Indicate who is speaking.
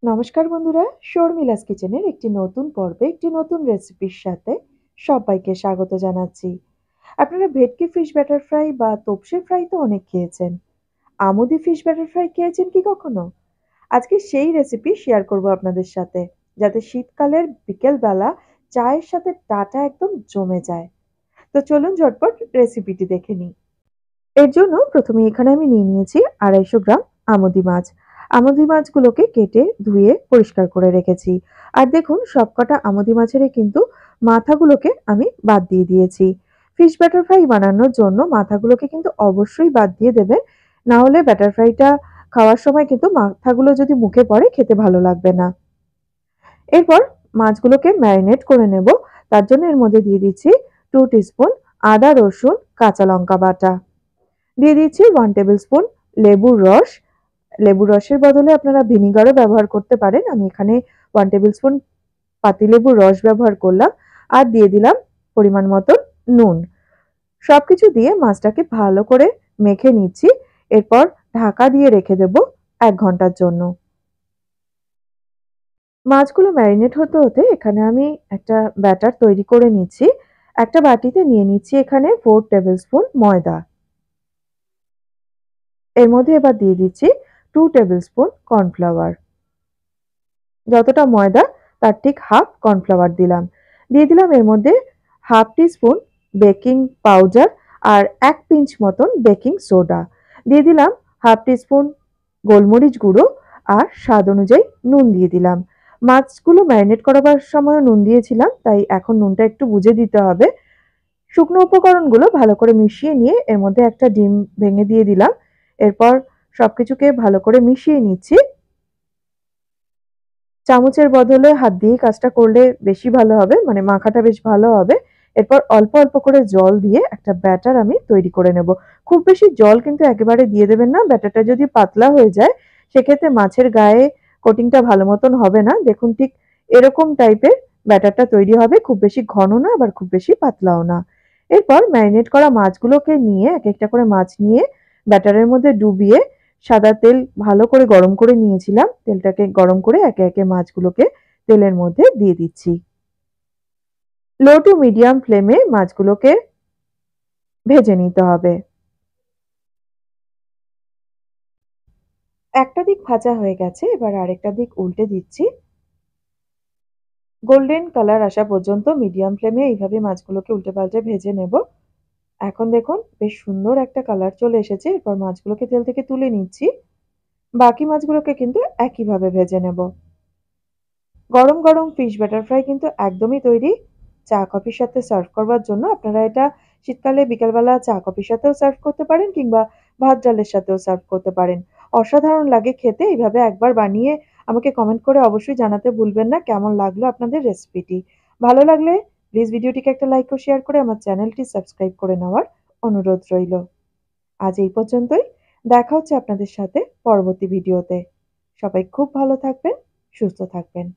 Speaker 1: নমস্কার বন্ধুরা, শর্মিলাস কিচেনের একটি নতুন পর্বে একটি নতুন রেসিপির সাথে সবাইকে স্বাগত জানাচ্ছি। আপনারা ভেটকি ফিশ ব্যাটার ফ্রাই বা তোপসে ফ্রাই তো অনেক খেয়েছেন। আমুদি ফিশ ব্যাটার ফ্রাই খেয়েছেন কি কখনো? আজকে সেই রেসিপি শেয়ার করব আপনাদের সাথে, যাতে শীতকালের বিকেলবেলা চায়ের সাথে ডাটা একদম জমে যায়। তো চলুন ঝটপট রেসিপিটি দেখে নিই। এর জন্য প্রথমে এখানে আমি নিয়ে নিয়েছি 250 গ্রাম আমুদি মাছ। আমুদি মাছগুলোকে কেটে ধুয়ে পরিষ্কার করে রেখেছি। আর দেখুন সবকটা আমুদি মাছেরই কিন্তু মাথাগুলোকে আমি বাদ দিয়ে দিয়েছি। ফিশ ব্যাটার ফ্রাই বানানোর জন্য মাথাগুলোকে কিন্তু অবশ্যই বাদ দিয়ে দেবেন। না হলে ব্যাটার ফ্রাইটা খাওয়ার সময় কিন্তু মাথাগুলো যদি মুখে পড়ে খেতে ভালো লাগবে না। এরপর মাছগুলোকে ম্যারিনেট করে নেব। তার জন্য এর মধ্যে দিয়ে দিচ্ছি 2 টিস্পুন আদা রসুন কাঁচা লঙ্কা বাটা। দিয়ে দিচ্ছি 1 টেবিল স্পুন লেবুর রস। লেবুর রসের বদলে আপনারা ভিনিগারও ব্যবহার করতে পারেন। আমি এখানে 1 টেবিল স্পুন পাতিলেবুর রস ব্যবহার করলাম। আর দিয়ে দিলাম পরিমাণ মতো নুন। সবকিছু দিয়ে মাছটাকে ভালো করে মেখে নিচ্ছি। এরপর ঢাকা দিয়ে রেখে দেব 1 ঘন্টার জন্য। মাছগুলো ম্যারিনেট হতে হতে এখানে আমি একটা ব্যাটার তৈরি করে নিচ্ছি। একটা বাটিতে নিয়ে নিচ্ছি এখানে 4 টেবিল স্পুন ময়দা। এর মধ্যে এবার দিয়ে দিচ্ছি 2 টেবিল স্পুন কর্নফ্লাওয়ার। যতটা ময়দা তার ঠিক হাফ কর্নফ্লাওয়ার দিলাম। দিয়ে দিলাম এর মধ্যে হাফ টিস্পুন বেকিং পাউডার আর 1 পিঞ্চ মতন বেকিং সোডা। দিয়ে দিলাম হাফ টিস্পুন গোলমরিচ গুঁড়ো আর স্বাদ অনুযায়ী নুন দিয়ে দিলাম। মাছগুলো ম্যারিনেট করাবার সময় নুন দিয়েছিলাম, তাই এখন নুনটা একটু বুঝে দিতে হবে। শুকনো উপকরণগুলো ভালো করে মিশিয়ে নিয়ে এর মধ্যে একটা ডিম ভেঙে দিয়ে দিলাম। এরপর সবকিছুকে ভালো করে মিশিয়ে নিচ্ছি। চামচের বদলে হাত দিয়েই কাজটা করলে বেশি ভালো হবে, মানে মাখাটা বেশ ভালো হবে। এরপর অল্প অল্প করে জল দিয়ে একটা ব্যাটার আমি তৈরি করে নেব। খুব বেশি জল কিন্তু একেবারে দিয়ে দেবেন না। ব্যাটারটা যদি পাতলা হয়ে যায় সেক্ষেত্রে মাছের গায়ে কোটিংটা ভালো মতন হবে না। দেখুন ঠিক এরকম টাইপের ব্যাটারটা তৈরি হবে, খুব বেশি ঘন না আবার খুব বেশি পাতলাও না। এরপর ম্যারিনেট করা মাছগুলোকে নিয়ে এক একটা করে মাছ নিয়ে ব্যাটারের মধ্যে ডুবিয়ে সাদা তেল ভালো করে গরম করে নিয়েছিলাম। তেলটাকে গরম করে একে একে মাছগুলোকে তেলের মধ্যে দিয়ে দিচ্ছি। লো টু মিডিয়াম ফ্লেমে মাছগুলোকে ভেজে নিতে হবে। একটা দিক ভাজা হয়ে গেছে, এবার আরেকটা দিক উল্টে দিচ্ছি। গোল্ডেন কালার আসা পর্যন্ত মিডিয়াম ফ্লেমে এইভাবে মাছগুলোকে উল্টে পাল্টে ভেজে নেব। এখন দেখুন বেশ সুন্দর একটা কালার চলে এসেছে। এরপর মাছগুলোকে তেল থেকে তুলে নিচ্ছি। বাকি মাছগুলোকে কিন্তু একইভাবে ভেজে নেব। গরম গরম ফিশ ব্যাটার ফ্রাই কিন্তু একদমই তৈরি চা কফির সাথে সার্ভ করবার জন্য। আপনারা এটা শীতকালে বিকালবেলা চা কফির সাথেও সার্ভ করতে পারেন কিংবা ভাত ডালের সাথেও সার্ভ করতে পারেন। অসাধারণ লাগে খেতে। এইভাবে একবার বানিয়ে আমাকে কমেন্ট করে অবশ্যই জানাতে ভুলবেন না কেমন লাগলো আপনাদের রেসিপিটি। ভালো লাগলে প্লিজ ভিডিওটিকে একটা লাইক ও শেয়ার করে আমার চ্যানেলটি সাবস্ক্রাইব করে নেওয়ার অনুরোধ রইল। আজ এই পর্যন্তই। দেখা হচ্ছে আপনাদের সাথে পরবর্তী ভিডিওতে। সবাই খুব ভালো থাকবেন, সুস্থ থাকবেন।